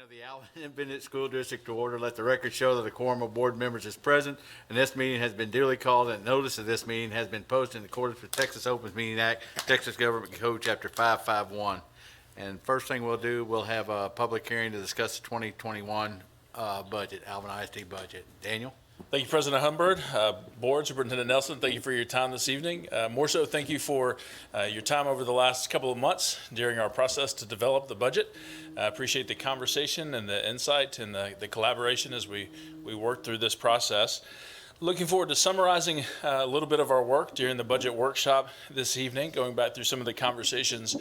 Of the Alvin Independent School District to order. Let the record show that a quorum of board members is present, and this meeting has been duly called, and notice of this meeting has been posted in accordance with Texas Open Meeting Act, Texas Government Code, Chapter 551. And first thing we'll do, we'll have a public hearing to discuss the 2021 budget, Alvin ISD budget. Daniel? Thank you, President Humbird. Board Superintendent Nelson, thank you for your time this evening. More so, thank you for your time over the last couple of months during our process to develop the budget. I appreciate the conversation and the insight and the collaboration as we work through this process. Looking forward to summarizing a little bit of our work during the budget workshop this evening, going back through some of the conversations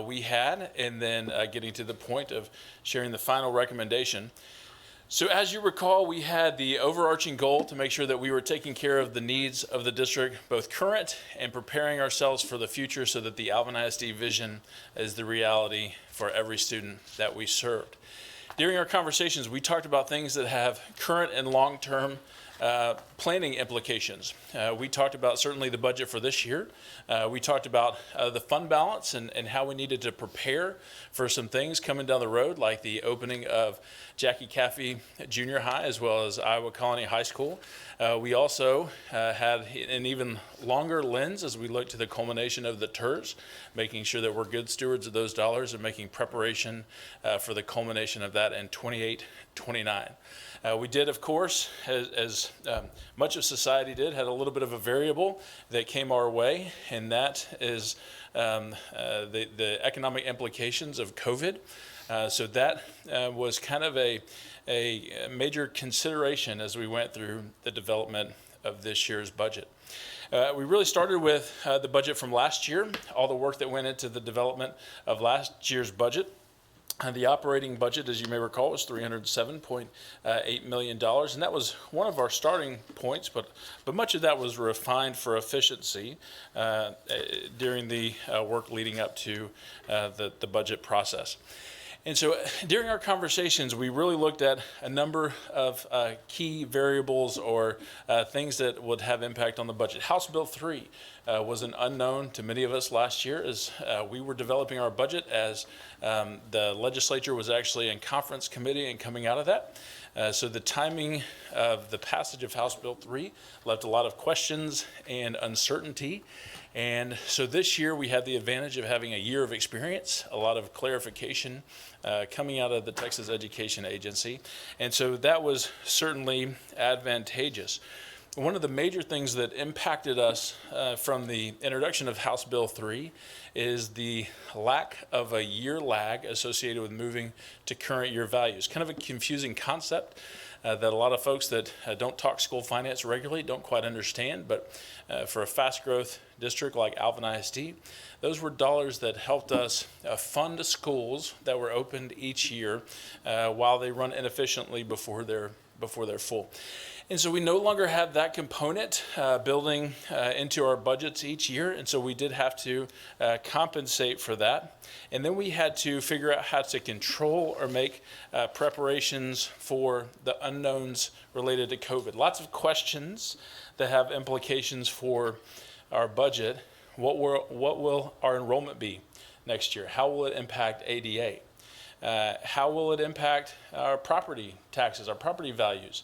we had, and then getting to the point of sharing the final recommendation. So as you recall, we had the overarching goal to make sure that we were taking care of the needs of the district, both current and preparing ourselves for the future so that the Alvin ISD vision is the reality for every student that we served. During our conversations, we talked about things that have current and long-term planning implications. We talked about certainly the budget for this year. We talked about the fund balance and how we needed to prepare for some things coming down the road, like the opening of Jackie Caffey Junior High as well as Iowa Colony High School. We also had an even longer lens as we look to the culmination of the TERS, making sure that we're good stewards of those dollars and making preparation for the culmination of that in 28-29. We did, of course, as much of society did, had a little bit of a variable that came our way, and that is the economic implications of COVID. So that was kind of a major consideration as we went through the development of this year's budget. We really started with the budget from last year, all the work that went into the development of last year's budget. The operating budget, as you may recall, was $307.8 million, and that was one of our starting points, but much of that was refined for efficiency during the work leading up to the budget process. And so during our conversations, we really looked at a number of key variables or things that would have impact on the budget. House Bill 3 was an unknown to many of us last year as we were developing our budget, as the legislature was actually in conference committee and coming out of that. So the timing of the passage of House Bill 3 left a lot of questions and uncertainty. And so this year we had the advantage of having a year of experience, a lot of clarification coming out of the Texas Education Agency. And so that was certainly advantageous. One of the major things that impacted us from the introduction of House Bill 3 is the lack of a year lag associated with moving to current year values. Kind of a confusing concept that a lot of folks that don't talk school finance regularly don't quite understand, but for a fast growth district like Alvin ISD, those were dollars that helped us fund schools that were opened each year while they run inefficiently before they're full. And so we no longer have that component building into our budgets each year, and so we did have to compensate for that. And then we had to figure out how to control or make preparations for the unknowns related to COVID. Lots of questions that have implications for our budget. What will our enrollment be next year? How will it impact ADA? How will it impact our property taxes, our property values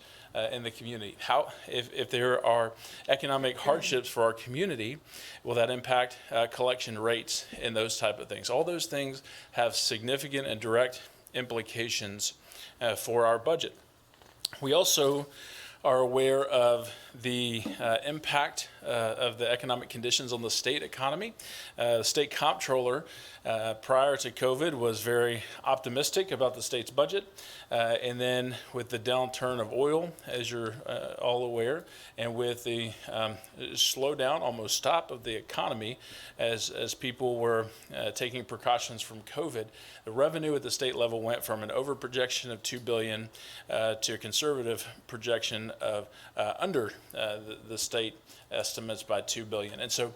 in the community? How, if there are economic hardships for our community, will that impact collection rates and those type of things? All those things have significant and direct implications for our budget. We also are aware of the impact of the economic conditions on the state economy. The state comptroller prior to COVID was very optimistic about the state's budget. And then with the downturn of oil, as you're all aware, and with the slowdown, almost stop of the economy as people were taking precautions from COVID, the revenue at the state level went from an over projection of $2 billion to a conservative projection of under the state estimates by $2 billion. And so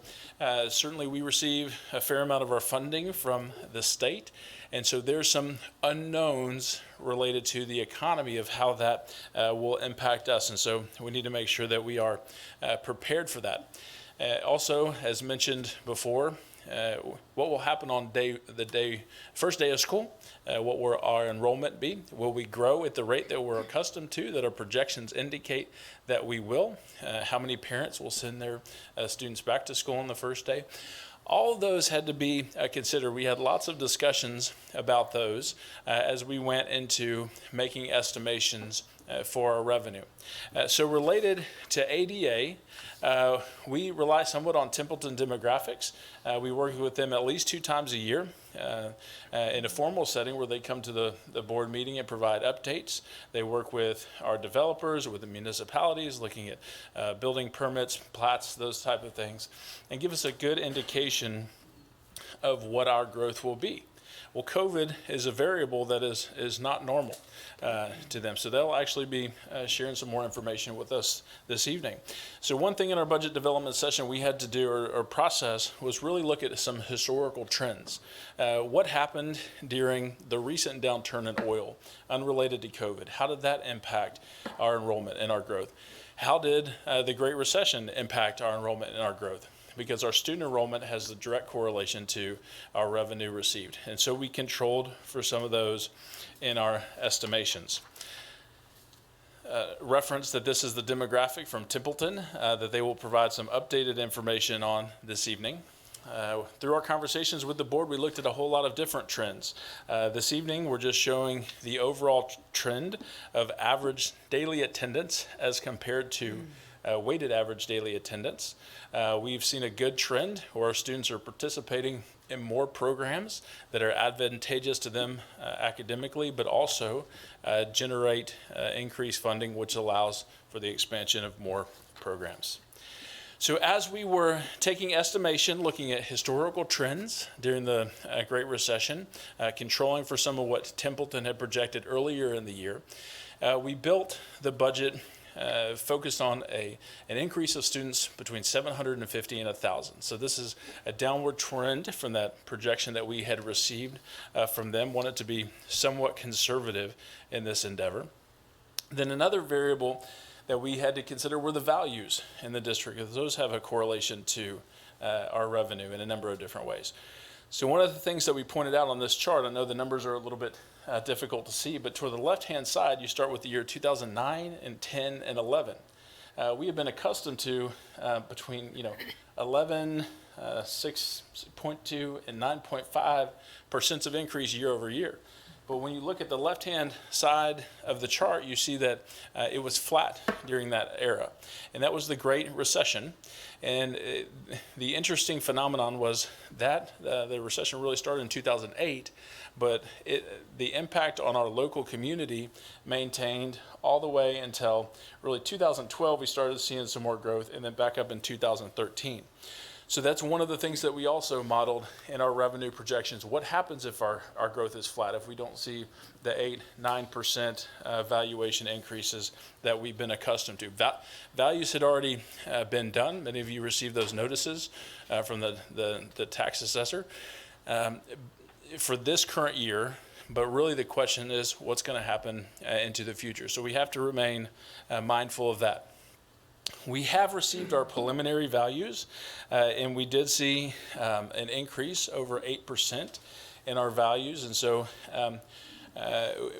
certainly we receive a fair amount of our funding from the state. And so there's some unknowns related to the economy of how that will impact us. And so we need to make sure that we are prepared for that. Also, as mentioned before, what will happen on first day of school? What will our enrollment be? Will we grow at the rate that we're accustomed to, that our projections indicate that we will? How many parents will send their students back to school on the first day? All of those had to be considered. We had lots of discussions about those as we went into making estimations for our revenue. So related to ADA, we rely somewhat on Templeton demographics. We work with them at least 2 times a year in a formal setting where they come to the board meeting and provide updates. They work with our developers, with the municipalities, looking at building permits, plats, those type of things, and give us a good indication of what our growth will be. Well, COVID is a variable that is not normal to them. So they'll actually be sharing some more information with us this evening. So one thing in our budget development session we had to do or process was really look at some historical trends. What happened during the recent downturn in oil unrelated to COVID? How did that impact our enrollment and our growth? How did the Great Recession impact our enrollment and our growth? Because our student enrollment has a direct correlation to our revenue received. And so we controlled for some of those in our estimations. Reference that this is the demographic from Templeton that they will provide some updated information on this evening. Through our conversations with the board, we looked at a whole lot of different trends. This evening, we're just showing the overall trend of average daily attendance as compared to weighted average daily attendance. We've seen a good trend where our students are participating in more programs that are advantageous to them academically, but also generate increased funding, which allows for the expansion of more programs. So as we were taking estimation, looking at historical trends during the Great Recession, controlling for some of what Templeton had projected earlier in the year, we built the budget focused on an increase of students between 750 and 1,000. So this is a downward trend from that projection that we had received from them. Wanted to be somewhat conservative in this endeavor. Then another variable that we had to consider were the values in the district, because those have a correlation to our revenue in a number of different ways. So one of the things that we pointed out on this chart, I know the numbers are a little bit difficult to see, but toward the left-hand side, you start with the year 2009 and 10 and 11. We have been accustomed to between 11, 6.2 and 9.5% of increase year over year. But when you look at the left-hand side of the chart, you see that it was flat during that era. And that was the Great Recession. And the interesting phenomenon was that the recession really started in 2008, but the impact on our local community maintained all the way until really 2012. We started seeing some more growth, and then back up in 2013. So that's one of the things that we also modeled in our revenue projections. What happens if our growth is flat, if we don't see the 8-9% valuation increases that we've been accustomed to? Values had already been done. Many of you received those notices from the tax assessor for this current year. But really the question is what's going to happen into the future. So we have to remain mindful of that. We have received our preliminary values, and we did see an increase over 8% in our values. And so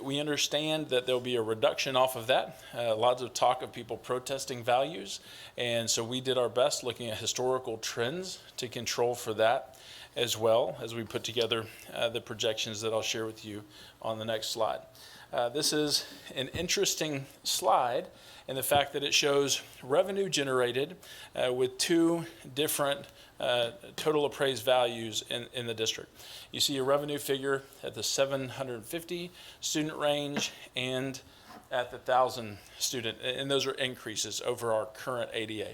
we understand that there'll be a reduction off of that. Lots of talk of people protesting values. And so we did our best looking at historical trends to control for that, as well as we put together the projections that I'll share with you on the next slide. This is an interesting slide in the fact that it shows revenue generated with 2 different total appraised values in the district. You see a revenue figure at the 750 student range and at the 1,000 student, and those are increases over our current ADA.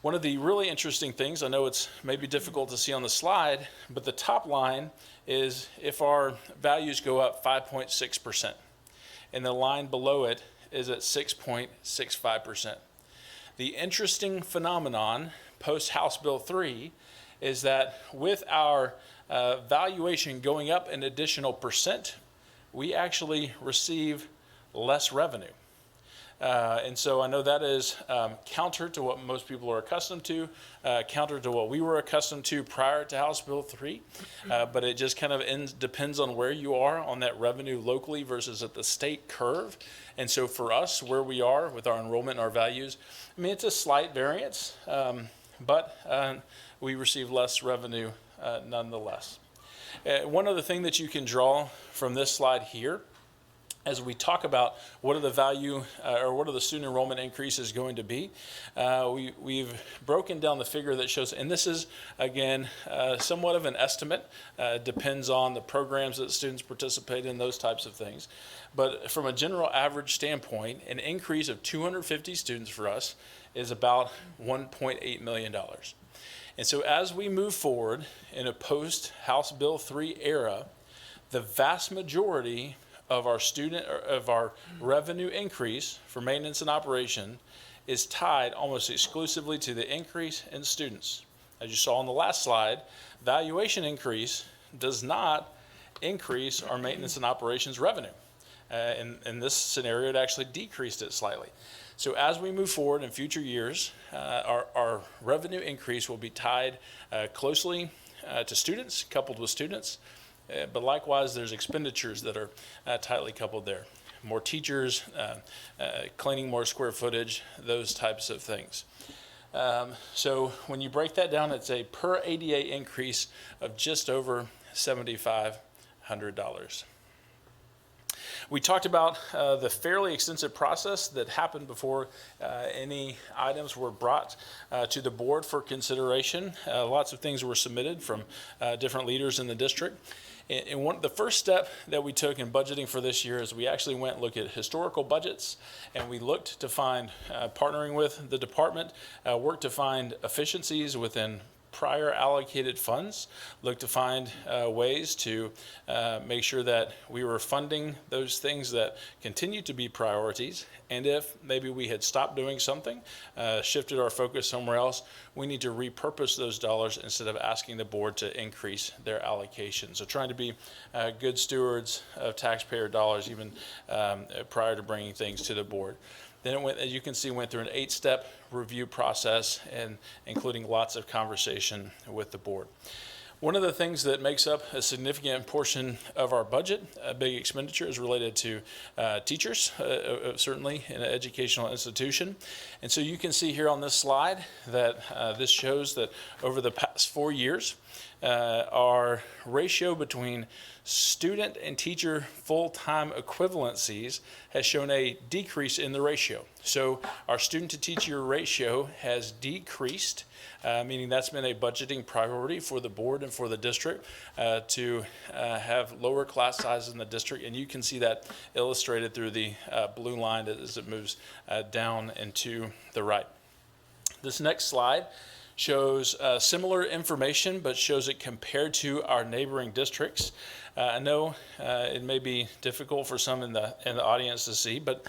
One of the really interesting things, I know it's maybe difficult to see on the slide, but the top line is if our values go up 5.6%, and the line below it is at 6.65%. The interesting phenomenon post House Bill 3 is that with our valuation going up an additional percent, we actually receive less revenue. And so I know that is counter to what most people are accustomed to, counter to what we were accustomed to prior to House Bill 3, but it just kind of depends on where you are on that revenue locally versus at the state curve. And so for us, where we are with our enrollment and our values, I mean, it's a slight variance, but we receive less revenue nonetheless. One other thing that you can draw from this slide here, as we talk about what are the value or what are the student enrollment increases going to be, we've broken down the figure that shows, and this is, again, somewhat of an estimate, depends on the programs that students participate in, those types of things. But from a general average standpoint, an increase of 250 students for us is about $1.8 million. And so as we move forward in a post-House Bill 3 era, the vast majority of our revenue increase for maintenance and operation is tied almost exclusively to the increase in students. As you saw on the last slide, valuation increase does not increase our maintenance and operations revenue. In this scenario, it actually decreased it slightly. So as we move forward in future years, our revenue increase will be tied closely to students, coupled with students. But likewise, there's expenditures that are tightly coupled there. More teachers, cleaning more square footage, those types of things. So when you break that down, it's a per ADA increase of just over $7,500. We talked about the fairly extensive process that happened before any items were brought to the board for consideration. Lots of things were submitted from different leaders in the district. And the first step that we took in budgeting for this year is we actually went and looked at historical budgets, and we looked to find, partnering with the department, worked to find efficiencies within prior allocated funds, look to find ways to make sure that we were funding those things that continue to be priorities. And if maybe we had stopped doing something, shifted our focus somewhere else, we need to repurpose those dollars instead of asking the board to increase their allocation. So trying to be good stewards of taxpayer dollars even prior to bringing things to the board. Then it went, as you can see, went through an 8-step review process, and including lots of conversation with the board. One of the things that makes up a significant portion of our budget, a big expenditure, is related to teachers, certainly in an educational institution. And so you can see here on this slide that this shows that over the past 4 years, our ratio between student and teacher full-time equivalencies has shown a decrease in the ratio. So our student to teacher ratio has decreased, meaning that's been a budgeting priority for the board and for the district to have lower class sizes in the district. And you can see that illustrated through the blue line as it moves down and to the right. This next slide shows similar information, but shows it compared to our neighboring districts. I know it may be difficult for some in the audience to see, but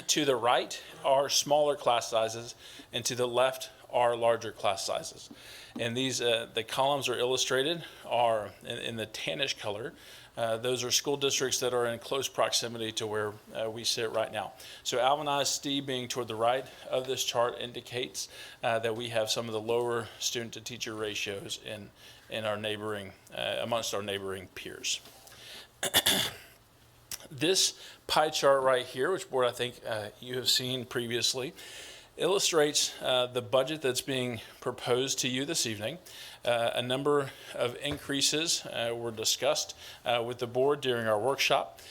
to the right are smaller class sizes, and to the left are larger class sizes. And these the columns are illustrated are in the tannish color. Those are school districts that are in close proximity to where we sit right now. So Alvin ISD being toward the right of this chart indicates that we have some of the lower student to teacher ratios in our neighboring, amongst our neighboring peers. This pie chart right here, which board I think you have seen previously, illustrates the budget that's being proposed to you this evening. A number of increases were discussed with the board during our workshop.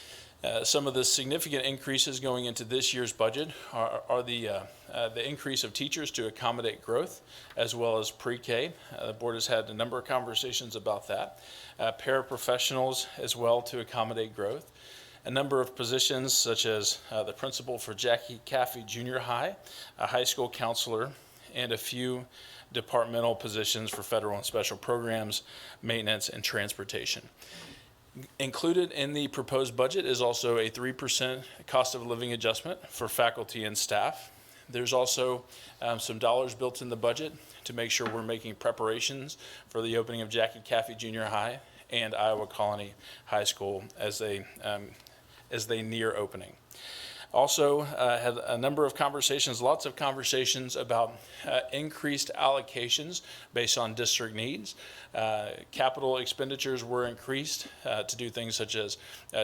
Some of the significant increases going into this year's budget are the increase of teachers to accommodate growth, as well as pre-K. The board has had a number of conversations about that. Paraprofessionals as well to accommodate growth. A number of positions such as the principal for Jackie Caffey Junior High, a high school counselor, and a few departmental positions for federal and special programs, maintenance, and transportation. Included in the proposed budget is also a 3% cost of living adjustment for faculty and staff. There's also some dollars built in the budget to make sure we're making preparations for the opening of Jackie Caffey Junior High and Iowa Colony High School as they near opening. Also had a number of conversations, lots of conversations about increased allocations based on district needs. Capital expenditures were increased to do things such as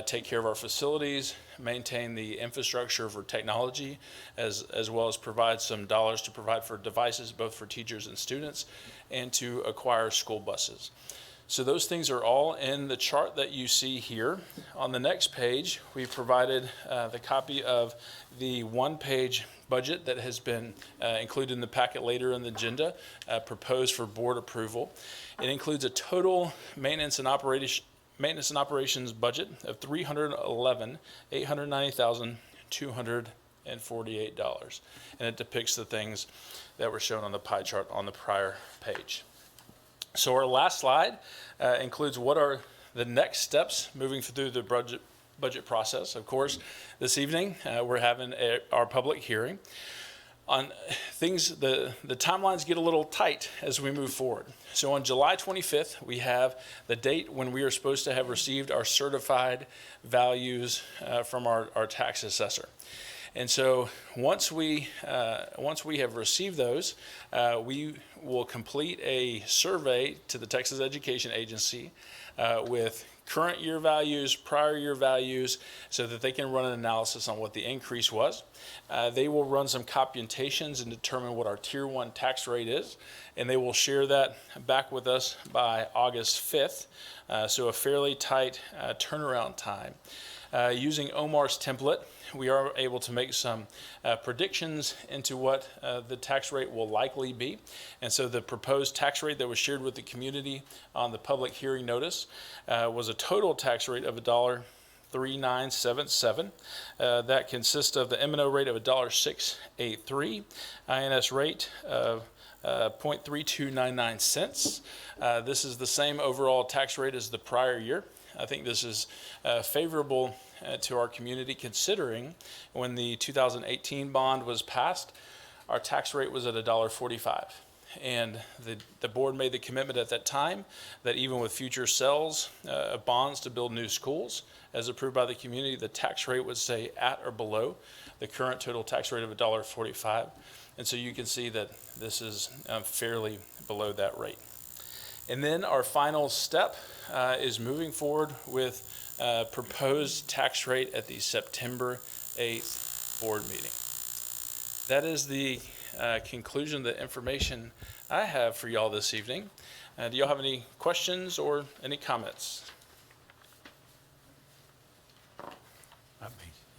take care of our facilities, maintain the infrastructure for technology, as well as provide some dollars to provide for devices, both for teachers and students, and to acquire school buses. So those things are all in the chart that you see here. On the next page, we provided the copy of the one-page budget that has been included in the packet later in the agenda, proposed for board approval. It includes a total maintenance and operations budget of $311,890,248, and it depicts the things that were shown on the pie chart on the prior page. So our last slide includes what are the next steps moving through the budget process. Of course, this evening we're having our public hearing on things. The timelines get a little tight as we move forward. So on July 25th, we have the date when we are supposed to have received our certified values from our tax assessor. And so once we have received those, we will complete a survey to the Texas Education Agency with current year values, prior year values, so that they can run an analysis on what the increase was. They will run some computations and determine what our Tier 1 tax rate is, and they will share that back with us by August 5th, so a fairly tight turnaround time. Using Omar's template, we are able to make some predictions into what the tax rate will likely be. And so the proposed tax rate that was shared with the community on the public hearing notice was a total tax rate of $1.3977. That consists of the M&O rate of $1.683, INS rate of 0.3299 cents. This is the same overall tax rate as the prior year. I think this is favorable to our community, considering when the 2018 bond was passed, our tax rate was at $1.45. And the board made the commitment at that time that even with future sales of bonds to build new schools, as approved by the community, the tax rate would stay at or below the current total tax rate of $1.45. And so you can see that this is fairly below that rate. And then our final step is moving forward with proposed tax rate at the September 8th board meeting. That is the conclusion of the information I have for y'all this evening. Do y'all have any questions or any comments?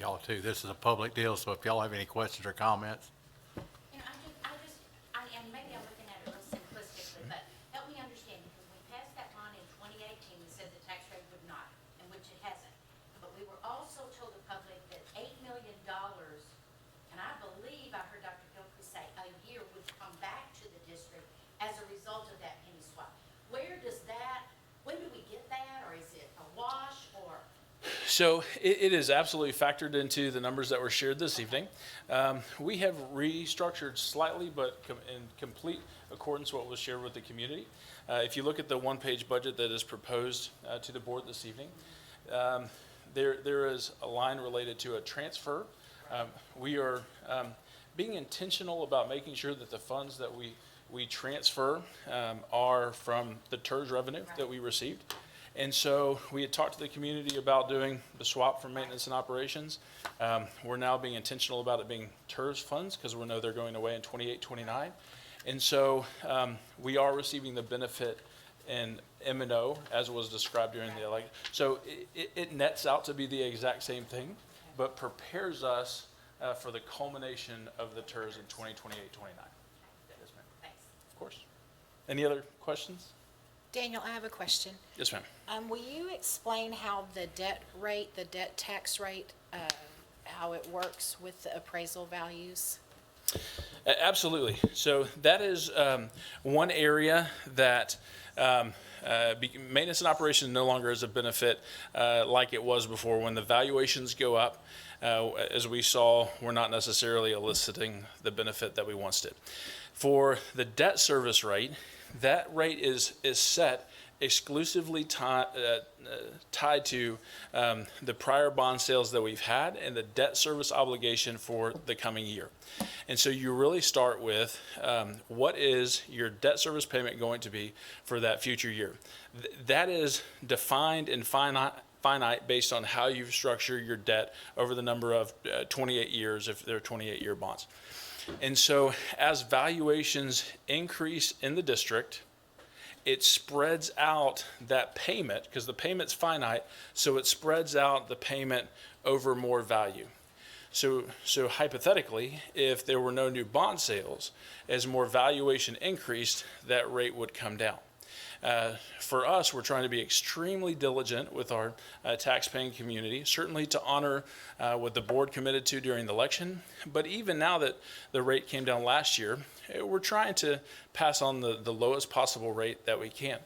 Y'all too. This is a public deal, so if y'all have any questions or comments. And maybe I'm looking at it real simplistically, but help me understand, because we passed that bond in 2018 and said the tax rate would not, and which it hasn't. But we were also told the public that $8 million, and I believe I heard Dr. Gilchrist say a year would come back to the district as a result of that penny swap. When do we get that, or is it a wash, or? So it is absolutely factored into the numbers that were shared this evening. We have restructured slightly, but in complete accordance with what was shared with the community. If you look at the one-page budget that is proposed to the board this evening, there is a line related to a transfer. We are being intentional about making sure that the funds that we transfer are from the TERS revenue that we received. And so we had talked to the community about doing the swap from maintenance and operations. We're now being intentional about it being TERS funds, because we know they're going away in 28, 29. And so we are receiving the benefit in M&O as was described during the election. So it nets out to be the exact same thing, but prepares us for the culmination of the TERS in 2028, 29. Yes, ma'am. Thanks. Of course. Any other questions? Daniel, I have a question. Yes, ma'am. Will you explain how the debt rate, the debt tax rate, how it works with the appraisal values? Absolutely. So that is one area that maintenance and operations no longer is a benefit like it was before. When the valuations go up, as we saw, we're not necessarily eliciting the benefit that we once did. For the debt service rate, that rate is set exclusively tied to the prior bond sales that we've had and the debt service obligation for the coming year. And so you really start with what is your debt service payment going to be for that future year. That is defined and finite based on how you structure your debt over the number of 28 years if they're 28-year bonds. And so as valuations increase in the district, it spreads out that payment, because the payment's finite, so it spreads out the payment over more value. So hypothetically, if there were no new bond sales, as more valuation increased, that rate would come down. For us, we're trying to be extremely diligent with our tax-paying community, certainly to honor what the board committed to during the election. But even now that the rate came down last year, we're trying to pass on the lowest possible rate that we can.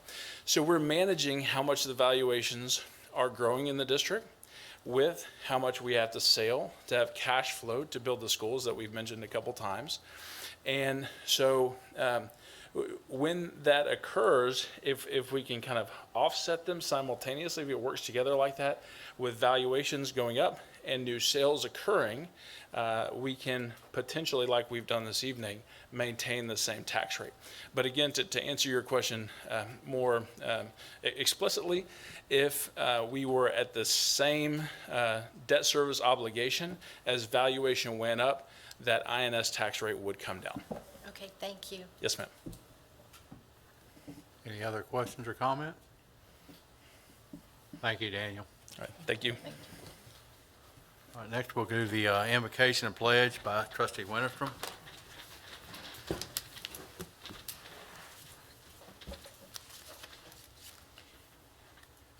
So we're managing how much the valuations are growing in the district with how much we have to sell to have cash flow to build the schools that we've mentioned a couple times. And so when that occurs, if we can kind of offset them simultaneously, if it works together like that, with valuations going up and new sales occurring, we can potentially, like we've done this evening, maintain the same tax rate. But again, to answer your question more explicitly, if we were at the same debt service obligation as valuation went up, that INS tax rate would come down. Okay, thank you. Yes, ma'am. Any other questions or comment? Thank you, Daniel. All right, thank you. All right, next we'll do the Invocation Pledge by Trustee Winterstrom.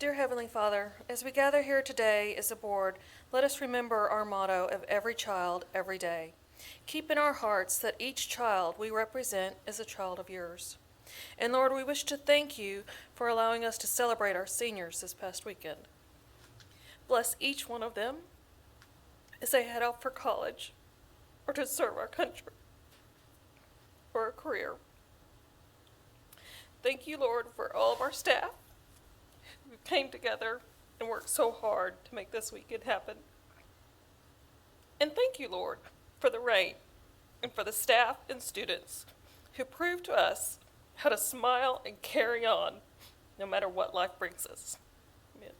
Dear Heavenly Father, as we gather here today as a board, let us remember our motto of every child, every day. Keep in our hearts that each child we represent is a child of yours. And Lord, we wish to thank you for allowing us to celebrate our seniors this past weekend. Bless each one of them as they head out for college or to serve our country or a career. Thank you, Lord, for all of our staff who came together and worked so hard to make this weekend happen. And thank you, Lord, for the rain and for the staff and students who proved to us how to smile and carry on no matter what life brings us. Amen.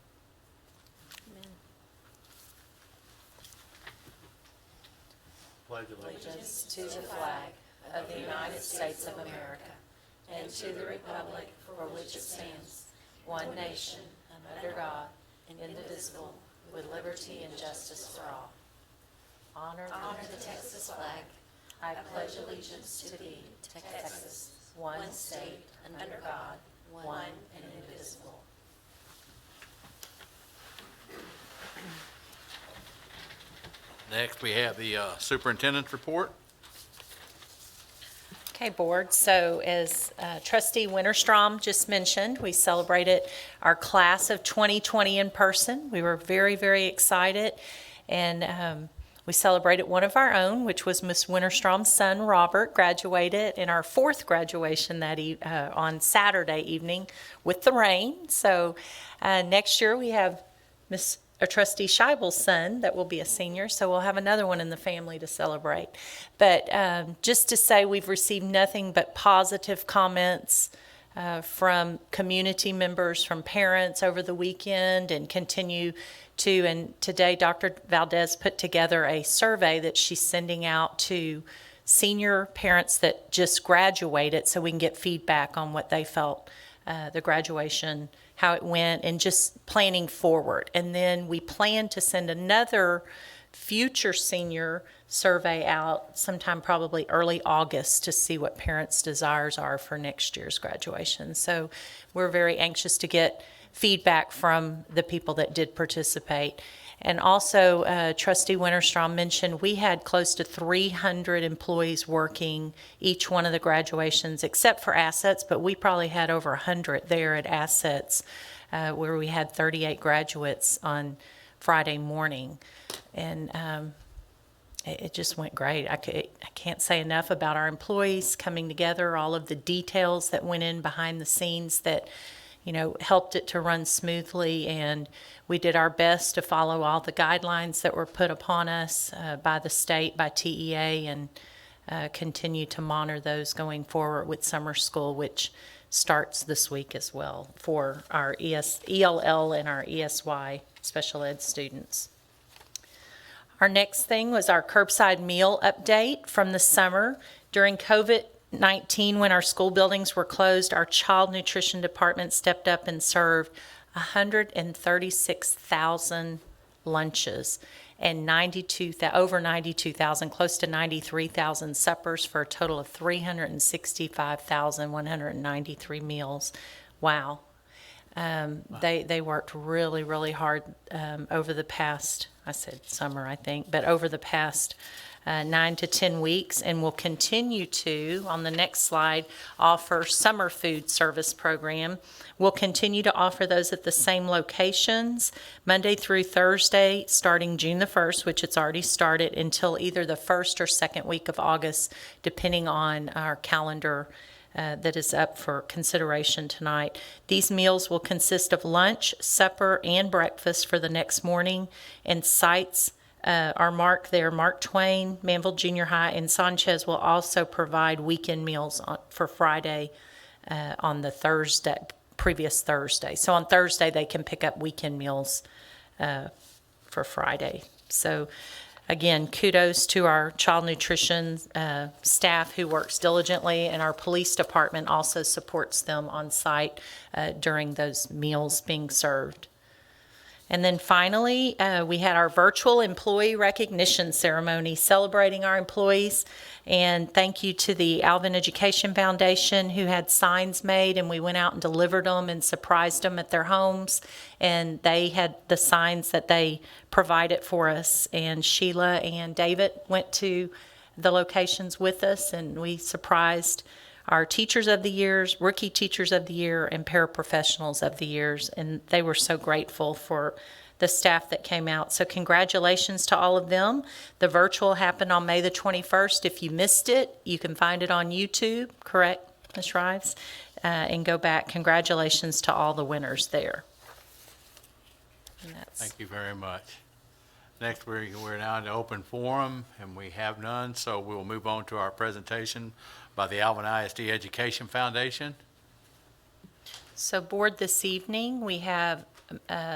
Pledge Allegiance to the flag of the United States of America and to the republic for which it stands, one nation, under God, indivisible, with liberty and justice for all. Honor the Texas flag. I pledge allegiance to thee, Texas, one state, under God, one and indivisible. Next, we have the Superintendent's Report. Okay, Board, so as Trustee Winterstrom just mentioned, we celebrated our class of 2020 in person. We were very, very excited, and we celebrated one of our own, which was Miss Winterstrom's son, Robert, graduated in our fourth graduation on Saturday evening with the rain. So next year we have Trustee Scheibel's son that will be a senior, so we'll have another one in the family to celebrate. But just to say, we've received nothing but positive comments from community members, from parents over the weekend, and continue to. And today, Dr. Valdez put together a survey that she's sending out to senior parents that just graduated, so we can get feedback on what they felt the graduation, how it went, and just planning forward. And then we plan to send another future senior survey out sometime probably early August to see what parents' desires are for next year's graduation. So we're very anxious to get feedback from the people that did participate. And also, Trustee Winterstrom mentioned we had close to 300 employees working each one of the graduations, except for assets, but we probably had over 100 there at assets, where we had 38 graduates on Friday morning. And it just went great. I can't say enough about our employees coming together, all of the details that went in behind the scenes that helped it to run smoothly, and we did our best to follow all the guidelines that were put upon us by the state, by TEA, and continue to monitor those going forward with summer school, which starts this week as well for our ELL and our ESY special ed students. Our next thing was our curbside meal update from the summer. During COVID-19, when our school buildings were closed, our child nutrition department stepped up and served 136,000 lunches and over 92,000, close to 93,000 suppers for a total of 365,193 meals. Wow. They worked really, really hard over the past, I said summer, I think, but over the past 9 to 10 weeks, and will continue to, on the next slide, offer summer food service program. We'll continue to offer those at the same locations, Monday through Thursday, starting June the 1st, which it's already started, until either the first or second week of August, depending on our calendar that is up for consideration tonight. These meals will consist of lunch, supper, and breakfast for the next morning, and sites are marked there. Mark Twain, Manville Junior High, and Sanchez will also provide weekend meals for Friday on the previous Thursday. So on Thursday, they can pick up weekend meals for Friday. So again, kudos to our child nutrition staff who works diligently, and our police department also supports them on site during those meals being served. And then finally, we had our virtual employee recognition ceremony celebrating our employees. And thank you to the Alvin Education Foundation, who had signs made, and we went out and delivered them and surprised them at their homes. And they had the signs that they provided for us. And Sheila and David went to the locations with us, and we surprised our Teachers of the Years, Rookie Teachers of the Year, and Paraprofessionals of the Years, and they were so grateful for the staff that came out. So congratulations to all of them. The virtual happened on May the 21st. If you missed it, you can find it on YouTube, correct, Ms. Rives? And go back. Congratulations to all the winners there. Thank you very much. Next, we're now in the open forum, and we have none, so we'll move on to our presentation by the Alvin ISD Education Foundation. So board, this evening, we have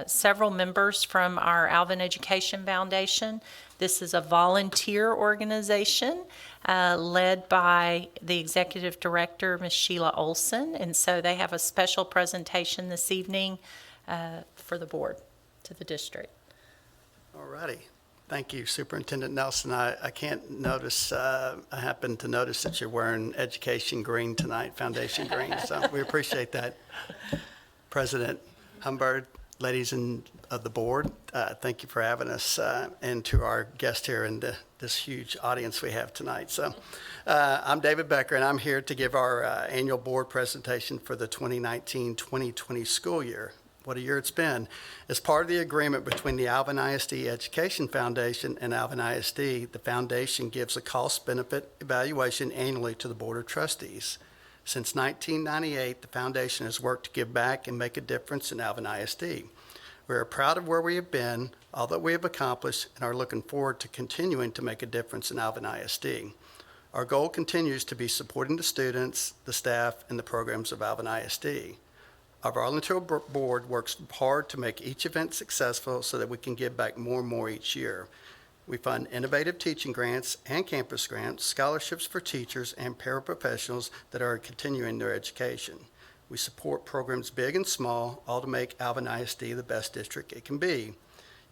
several members from our Alvin Education Foundation. This is a volunteer organization led by the executive director, Ms. Sheila Olson, and so they have a special presentation this evening for the board, to the district. All righty. Thank you, Superintendent Nelson. I can't notice, I happened to notice that you're wearing education green tonight, foundation green, so we appreciate that. President Humbird, ladies of the board, thank you for having us, and to our guest here and this huge audience we have tonight. So I'm David Becker, and I'm here to give our annual board presentation for the 2019-2020 school year. What a year it's been. As part of the agreement between the Alvin ISD Education Foundation and Alvin ISD, the foundation gives a cost-benefit evaluation annually to the Board of Trustees. Since 1998, the foundation has worked to give back and make a difference in Alvin ISD. We are proud of where we have been, all that we have accomplished, and are looking forward to continuing to make a difference in Alvin ISD. Our goal continues to be supporting the students, the staff, and the programs of Alvin ISD. Our volunteer board works hard to make each event successful so that we can give back more and more each year. We fund innovative teaching grants and campus grants, scholarships for teachers and paraprofessionals that are continuing their education. We support programs big and small, all to make Alvin ISD the best district it can be.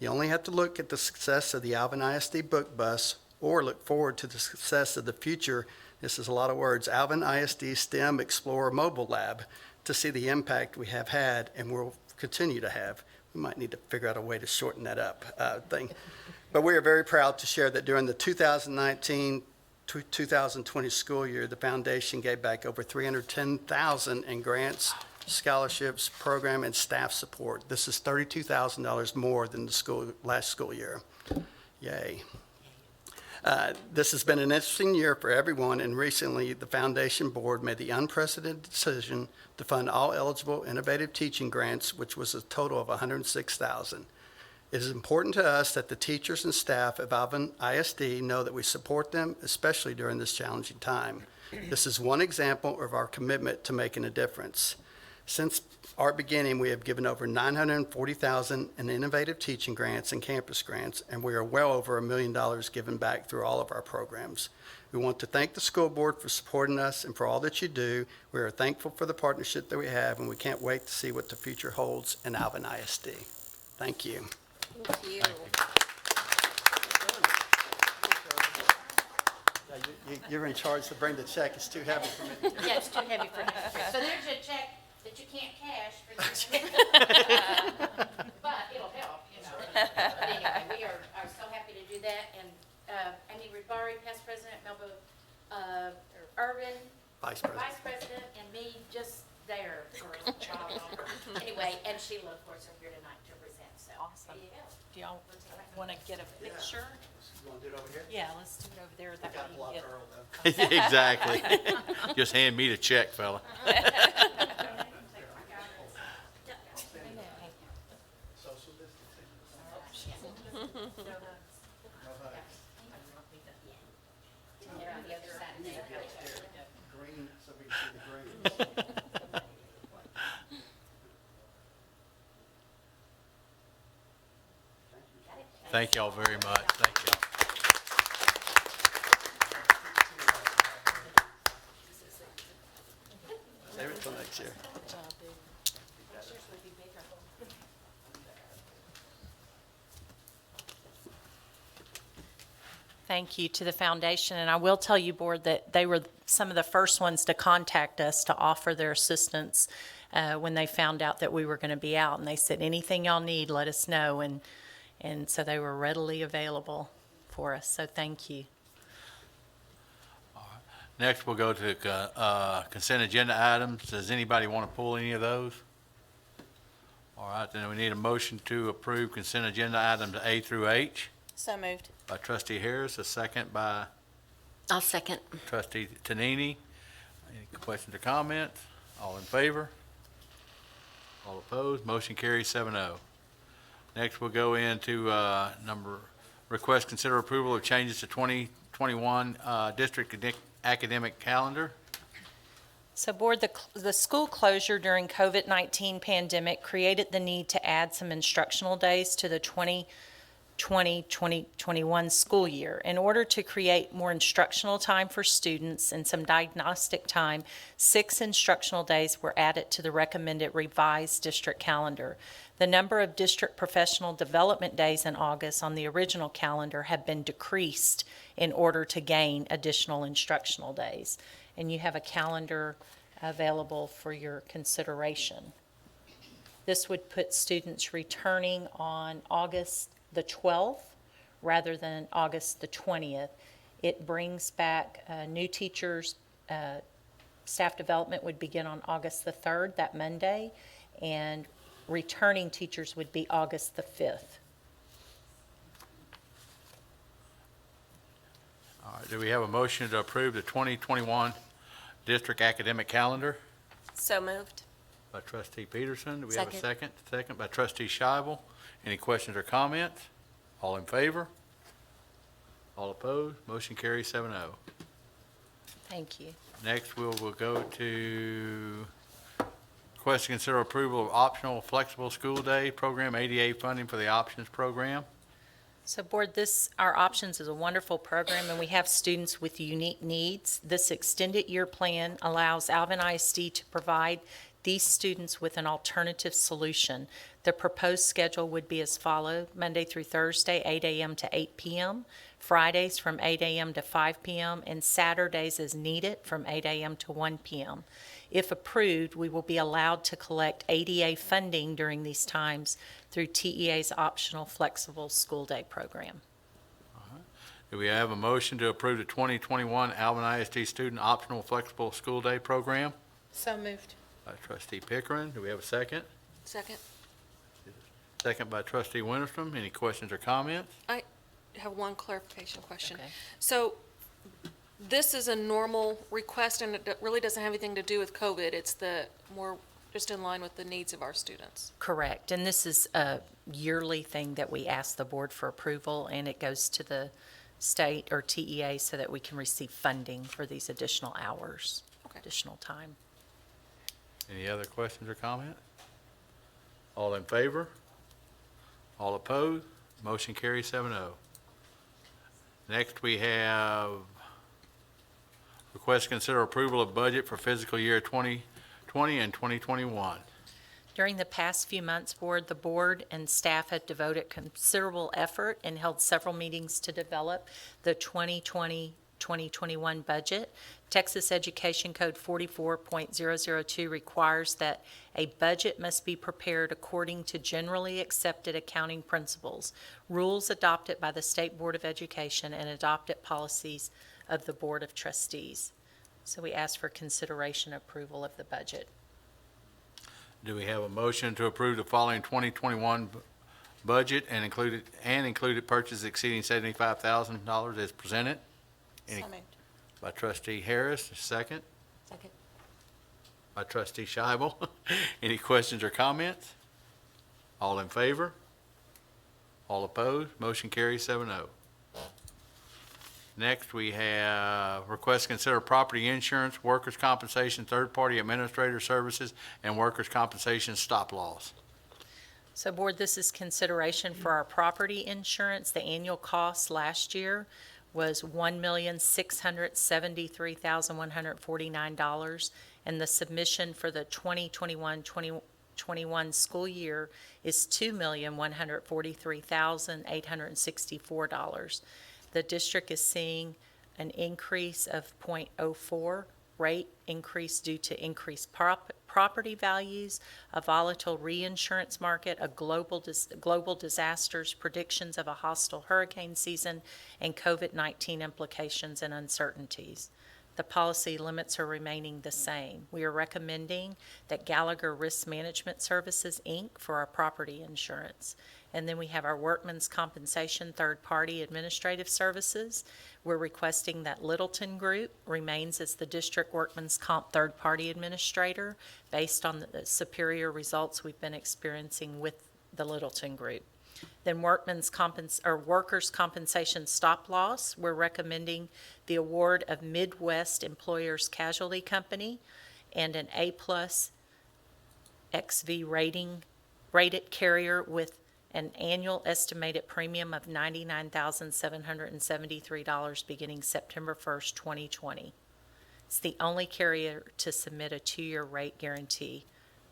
You only have to look at the success of the Alvin ISD book bus or look forward to the success of the future, this is a lot of words, Alvin ISD STEM Explorer Mobile Lab, to see the impact we have had and will continue to have. We might need to figure out a way to shorten that up thing. But we are very proud to share that during the 2019-2020 school year, the foundation gave back over $310,000 in grants, scholarships, program, and staff support. This is $32,000 more than the last school year. Yay. This has been an interesting year for everyone, and recently the Foundation Board made the unprecedented decision to fund all eligible innovative teaching grants, which was a total of $106,000. It is important to us that the teachers and staff of Alvin ISD know that we support them, especially during this challenging time. This is one example of our commitment to making a difference. Since our beginning, we have given over $940,000 in innovative teaching grants and campus grants, and we are well over $1 million given back through all of our programs. We want to thank the school board for supporting us and for all that you do. We are thankful for the partnership that we have, and we can't wait to see what the future holds in Alvin ISD. Thank you. Thank you. You're in charge to bring the check. It's too heavy for me. Yeah, it's too heavy for him. So there's a check that you can't cash for you. But it'll help, you know. But anyway, we are so happy to do that. And Amy Ribari, past president, Melba Irvin, Vice President. vice president, and me just there for a while longer. Anyway, and Sheila, of course, are here tonight to present, so. Awesome. There you go. Do y'all want to get a picture? You want to do it over here? Yeah, let's do it over there. That Got to way block you Earl, though. Exactly. Just hand me the check, fella. Social distancing. They're on the other side of the Green, so we can see the greens. Thank y'all very much. Thank y'all. Save it till next year. Thank you to the foundation, and I will tell you, board, that they were some of the first ones to contact us to offer their assistance when they found out that we were going to be out, and they said, anything y'all need, let us know, and so they were readily available for us, so thank you. Next, we'll go to consent agenda items. Does anybody want to pull any of those? All right, then we need a motion to approve consent agenda items A through H. So moved. By trustee Harris, a second by I'll second. trustee Tonini. Any questions or comments? All in favor? All opposed? Motion carries 7-0. Next, we'll go into request consider approval of changes to 2021 district academic calendar. So board, the school closure during COVID-19 pandemic created the need to add some instructional days to the 2020-2021 school year. In order to create more instructional time for students and some diagnostic time, 6 instructional days were added to the recommended revised district calendar. The number of district professional development days in August on the original calendar have been decreased in order to gain additional instructional days. And you have a calendar available for your consideration. This would put students returning on August the 12th rather than August the 20th. It brings back new teachers. Staff development would begin on August the 3rd, that Monday, and returning teachers would be August the 5th. All right, do we have a motion to approve the 2021 district academic calendar? So moved. By trustee Peterson. Do we have a Second. second? Second by trustee Scheibel. Any questions or comments? All in favor? All opposed? Motion carries 7-0. Thank you. Next, we'll go to request to consider approval of optional flexible school day program, ADA funding for the options program. So board, our options is a wonderful program, and we have students with unique needs. This extended year plan allows Alvin ISD to provide these students with an alternative solution. The proposed schedule would be as follows: Monday through Thursday, 8 a.m. to 8 p.m., Fridays from 8 a.m. to 5 p.m., and Saturdays as needed from 8 a.m. to 1 p.m. If approved, we will be allowed to collect ADA funding during these times through TEA's optional flexible school day program. Do we have a motion to approve the 2021 Alvin ISD student optional flexible school day program? So moved. By trustee Pickering. Do we have a second? Second. Second by trustee Winterstrom. Any questions or comments? I have one clarification question. Okay. So this is a normal request, and it really doesn't have anything to do with COVID. It's the more just in line with the needs of our students. Correct, and this is a yearly thing that we ask the board for approval, and it goes to the state or TEA so that we can receive funding for these additional hours, Okay. additional time. Any other questions or comments? All in favor? All opposed? Motion carries 7-0. Next, we have request to consider approval of budget for fiscal year 2020 and 2021. During the past few months, the board and staff have devoted considerable effort and held several meetings to develop the 2020-2021 budget. Texas Education Code 44.002 requires that a budget must be prepared according to generally accepted accounting principles, rules adopted by the State Board of Education, and adopted policies of the Board of Trustees. So we ask for consideration approval of the budget. Do we have a motion to approve the following 2021 budget and included purchases exceeding $75,000 as presented? Any- By trustee Harris, second. Second. By trustee Scheibel. Any questions or comments? All in favor? All opposed? Motion carries 7-0. Next, we have request to consider property insurance, workers' compensation, third-party administrator services, and workers' compensation stop loss. So Board, this is consideration for our property insurance. The annual cost last year was $1,673,149, and the submission for the 2021 school year is $2,143,864. The district is seeing an increase of 0.04 rate increase due to increased property values, a volatile reinsurance market, global disasters, predictions of a hostile hurricane season, and COVID-19 implications and uncertainties. The policy limits are remaining the same. We are recommending that Gallagher Risk Management Services, Inc. for our property insurance. And then we have our workman's compensation third-party administrative services. We're requesting that Littleton Group remains as the district workman's comp third-party administrator based on the superior results we've been experiencing with the Littleton Group. Then workers' compensation stop loss, we're recommending the award of Midwest Employers Casualty Company and an A+ XV rated carrier with an annual estimated premium of $99,773 beginning September 1st, 2020. It's the only carrier to submit a 2-year rate guarantee,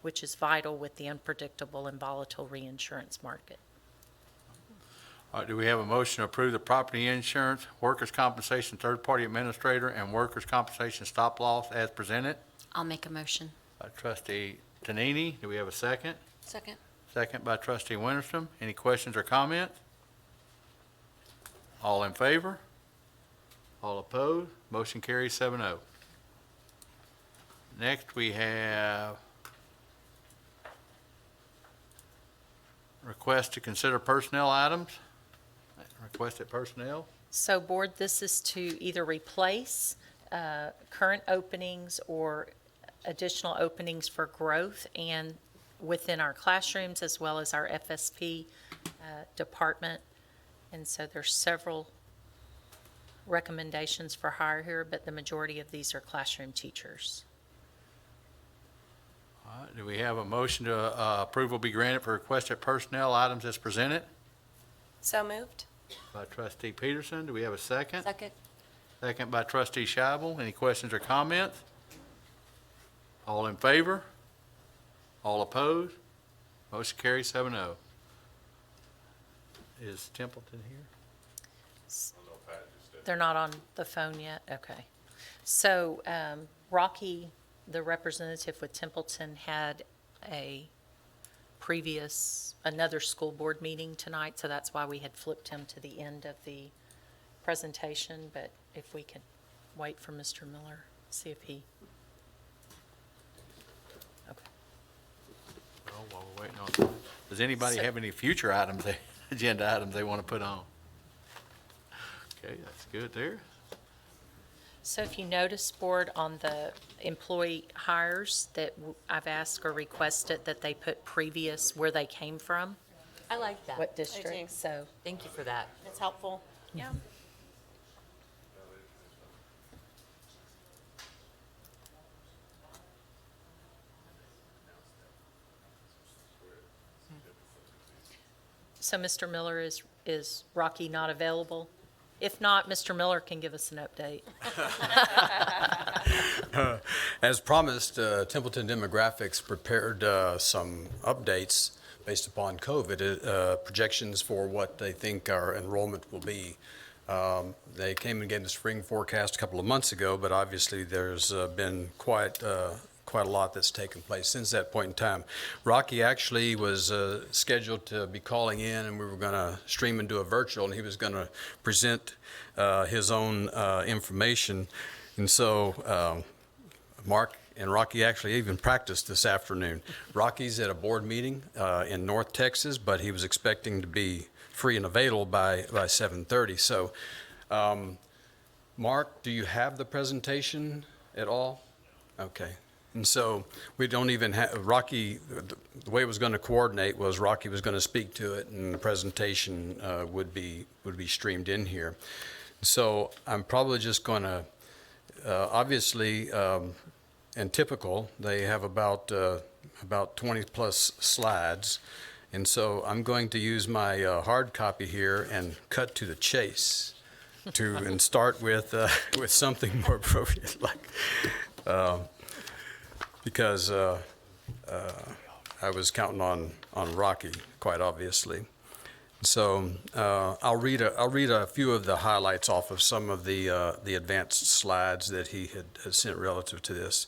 which is vital with the unpredictable and volatile reinsurance market. All right, do we have a motion to approve the property insurance, workers' compensation third-party administrator, and workers' compensation stop loss as presented? I'll make a motion. By trustee Tonini, do we have a second? Second. Second by trustee Winterstrom. Any questions or comments? All in favor? All opposed? Motion carries 7-0. Next, we have request to consider personnel items. Requested personnel. So Board, this is to either replace current openings or additional openings for growth and within our classrooms as well as our FSP department. And so there's several recommendations for hire here, but the majority of these are classroom teachers. All right, do we have a motion to approval be granted for requested personnel items as presented? So moved. By trustee Peterson. Do we have a second? Second. Second by trustee Scheibel. Any questions or comments? All in favor? All opposed? Motion carries 7-0. Is Templeton here? They're not on the phone yet? Okay. So Rocky, the representative with Templeton, had another school board meeting tonight, so that's why we had flipped him to the end of the presentation. But if we could wait for Mr. Miller, see if he... Okay. Oh, while we're waiting on, does anybody So- have any future items, agenda items they want to put on? Okay, that's good there. So if you notice, Board, on the employee hires that I've asked or requested that they put previous, where they came from, I like that. what district, so. Thank you for that. It's helpful. Yeah. So Mr. Miller, is Rocky not available? If not, Mr. Miller can give us an update. As promised, Templeton Demographics prepared some updates based upon COVID, projections for what they think our enrollment will be. They came and gave the spring forecast a couple of months ago, but obviously there's been quite a lot that's taken place since that point in time. Rocky actually was scheduled to be calling in, and we were going to stream into a virtual, and he was going to present his own information. And so Mark and Rocky actually even practiced this afternoon. Rocky's at a board meeting in North Texas, but he was expecting to be free and available by 7:30. So, Mark, do you have the presentation at all? Okay. And so we don't even have, Rocky, the way it was going to coordinate was Rocky was going to speak to it, and the presentation would be streamed in here. So I'm probably just going to, obviously, and typical, they have about 20 plus slides. And so I'm going to use my hard copy here and cut to the chase and start with something more appropriate, like, because I was counting on Rocky, quite obviously. So I'll read a few of the highlights off of some of the advanced slides that he had sent relative to this.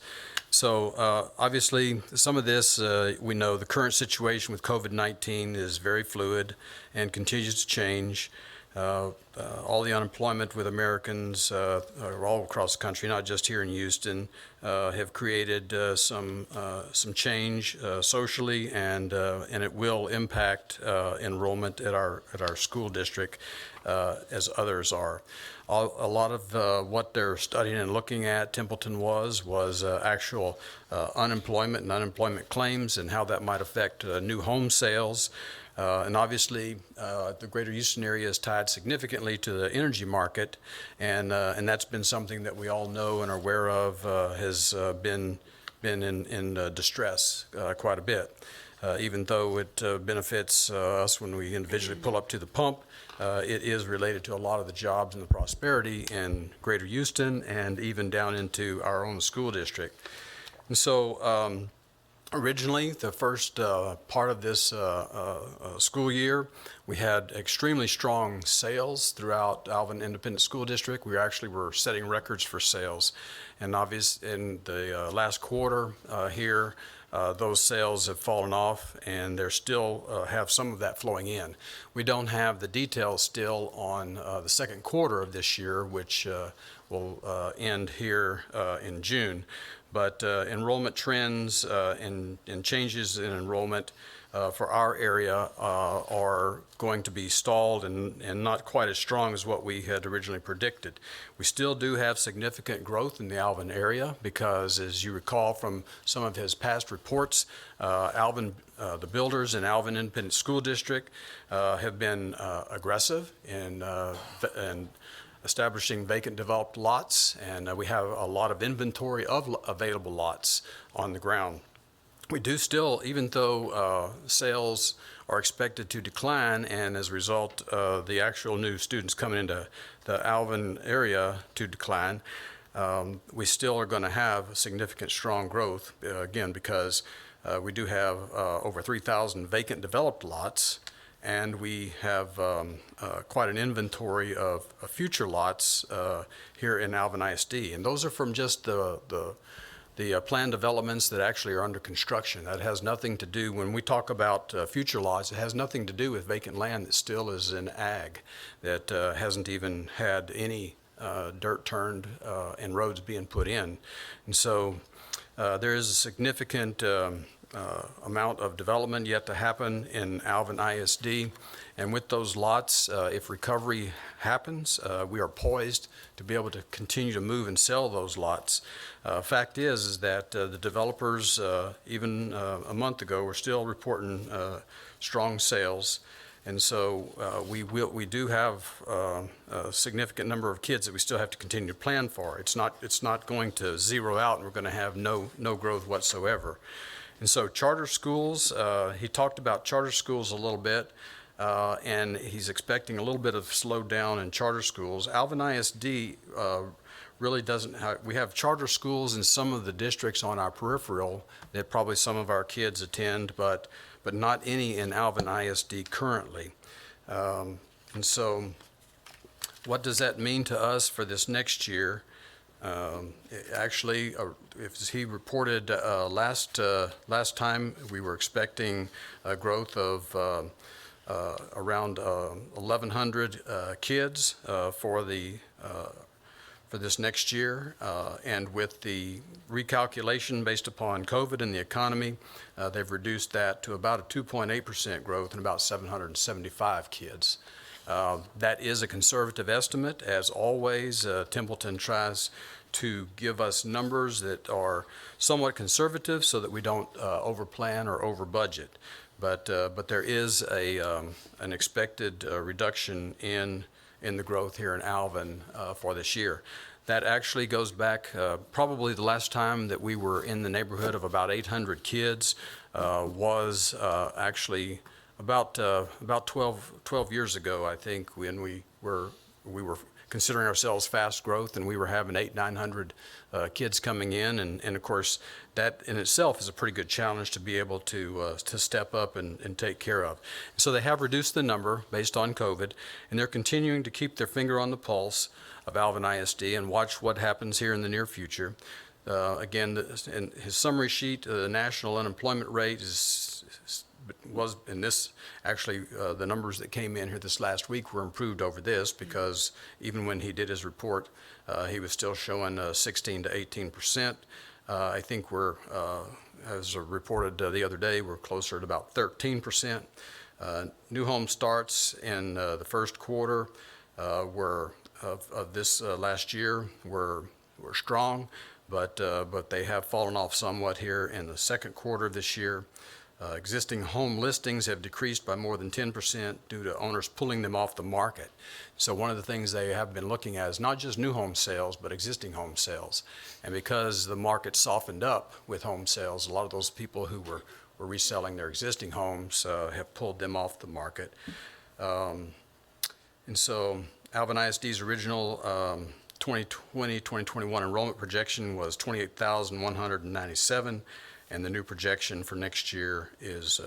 So obviously, some of this, we know the current situation with COVID-19 is very fluid and continues to change. All the unemployment with Americans all across the country, not just here in Houston, have created some change socially, and it will impact enrollment at our school district as others are. A lot of what they're studying and looking at, Templeton was actual unemployment and unemployment claims and how that might affect new home sales. And obviously, the greater Houston area is tied significantly to the energy market, and that's been something that we all know and are aware of, has been in distress quite a bit. Even though it benefits us when we individually pull up to the pump, it is related to a lot of the jobs and the prosperity in greater Houston and even down into our own school district. And so, originally, the first part of this school year, we had extremely strong sales throughout Alvin Independent School District. We actually were setting records for sales. And in the last quarter here, those sales have fallen off, and they still have some of that flowing in. We don't have the details still on the second quarter of this year, which will end here in June. But enrollment trends and changes in enrollment for our area are going to be stalled and not quite as strong as what we had originally predicted. We still do have significant growth in the Alvin area because, as you recall from some of his past reports, Alvin, the builders in Alvin Independent School District have been aggressive in establishing vacant developed lots, and we have a lot of inventory of available lots on the ground. We do still, even though sales are expected to decline, and as a result, the actual new students coming into the Alvin area to decline, we still are going to have significant strong growth, again, because we do have over 3,000 vacant developed lots, and we have quite an inventory of future lots here in Alvin ISD. And those are from just the planned developments that actually are under construction. That has nothing to do, when we talk about future lots, it has nothing to do with vacant land that still is in ag, that hasn't even had any dirt turned and roads being put in. And so there is a significant amount of development yet to happen in Alvin ISD. And with those lots, if recovery happens, we are poised to be able to continue to move and sell those lots. Fact is that the developers, even a month ago, were still reporting strong sales. And so we do have a significant number of kids that we still have to continue to plan for. It's not going to zero out and we're going to have no growth whatsoever. And so charter schools, he talked about charter schools a little bit, and he's expecting a little bit of slowdown in charter schools. Alvin ISD really doesn't have, we have charter schools in some of the districts on our peripheral that probably some of our kids attend, but not any in Alvin ISD currently. And so what does that mean to us for this next year? Actually, if he reported last time, we were expecting a growth of around 1,100 kids for this next year, and with the recalculation based upon COVID and the economy, they've reduced that to about a 2.8% growth and about 775 kids. That is a conservative estimate. As always, Templeton tries to give us numbers that are somewhat conservative so that we don't overplan or over budget. But there is an expected reduction in the growth here in Alvin for this year. That actually goes back, probably the last time that we were in the neighborhood of about 800 kids was actually about 12 years ago, I think, when we were considering ourselves fast growth, and we were having 900 kids coming in, and of course that in itself is a pretty good challenge to be able to step up and take care of. So they have reduced the number based on COVID, and they're continuing to keep their finger on the pulse of Alvin ISD and watch what happens here in the near future. Again, in his summary sheet, the national unemployment rate was in this, actually, the numbers that came in here this last week were improved over this, because even when he did his report, he was still showing 16 to 18%. I think we're, as reported the other day, we're closer to about 13%. New home starts in the first quarter were of this last year were strong, but they have fallen off somewhat here in the second quarter of this year. Existing home listings have decreased by more than 10% due to owners pulling them off the market. So one of the things they have been looking at is not just new home sales, but existing home sales. And because the market softened up with home sales, a lot of those people who were reselling their existing homes have pulled them off the market. And so Alvin ISD's original 2020-2021 enrollment projection was 28,197. And the new projection for next year is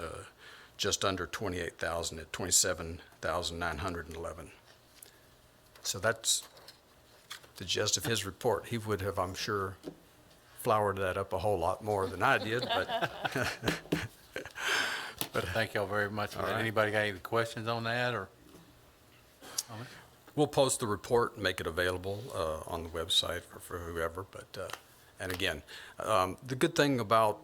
just under 28,000 at 27,911. So that's the gist of his report. He would have, I'm sure, flowered that up a whole lot more than I did, but. But thank y'all very much. All right. Anybody got any questions on that, or? We'll post the report and make it available on the website for whoever, but. And again, the good thing about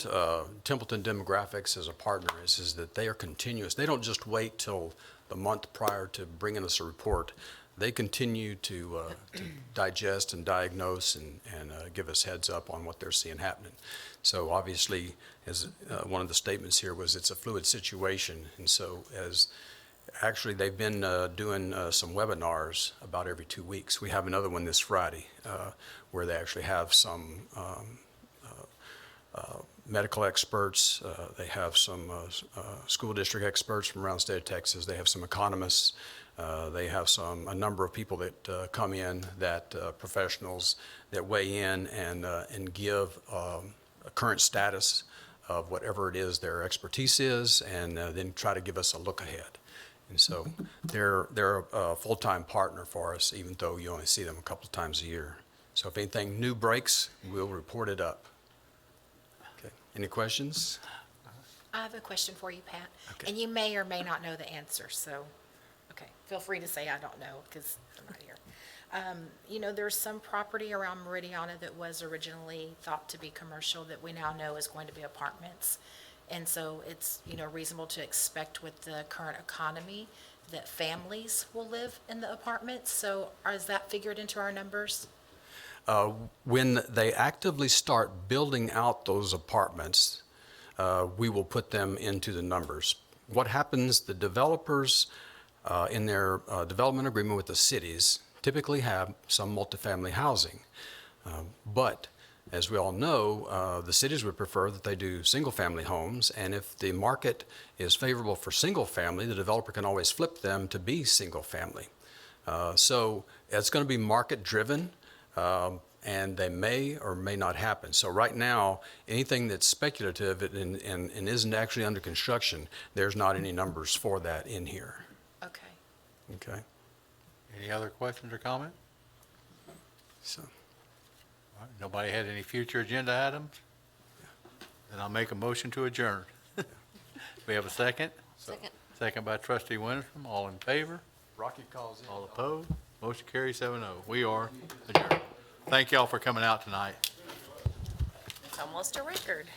Templeton Demographics as a partner is that they are continuous. They don't just wait till the month prior to bringing us a report. They continue to digest and diagnose and give us heads up on what they're seeing happening. So obviously, as one of the statements here was, it's a fluid situation. And so actually, they've been doing some webinars about every 2 weeks. We have another one this Friday where they actually have some medical experts. They have some school district experts from around the state of Texas. They have some economists. They have a number of people that come in, that professionals that weigh in and give a current status of whatever it is their expertise is, and then try to give us a look ahead. And so they're a full-time partner for us, even though you only see them a couple of times a year. So if anything new breaks, we'll report it up. Okay. Any questions? I have a question for you, Pat. Okay. And you may or may not know the answer, so, okay, feel free to say I don't know, because I'm not here. There's some property around Meridiana that was originally thought to be commercial that we now know is going to be apartments. And so it's, reasonable to expect with the current economy that families will live in the apartments. So is that figured into our numbers? When they actively start building out those apartments, we will put them into the numbers. What happens, the developers in their development agreement with the cities typically have some multifamily housing. But as we all know, the cities would prefer that they do single-family homes, and if the market is favorable for single-family, the developer can always flip them to be single-family. So it's going to be market-driven, and they may or may not happen. So right now, anything that's speculative and isn't actually under construction, there's not any numbers for that in here. Okay. Okay? Any other questions or comments? So. All right, nobody had any future agenda items? Then I'll make a motion to adjourn. We have a second? Second. Second by trustee Winstrom. All in favor? Rocky calls in. All opposed? Motion carries 7-0. We are adjourned. Thank y'all for coming out tonight. It's almost a record.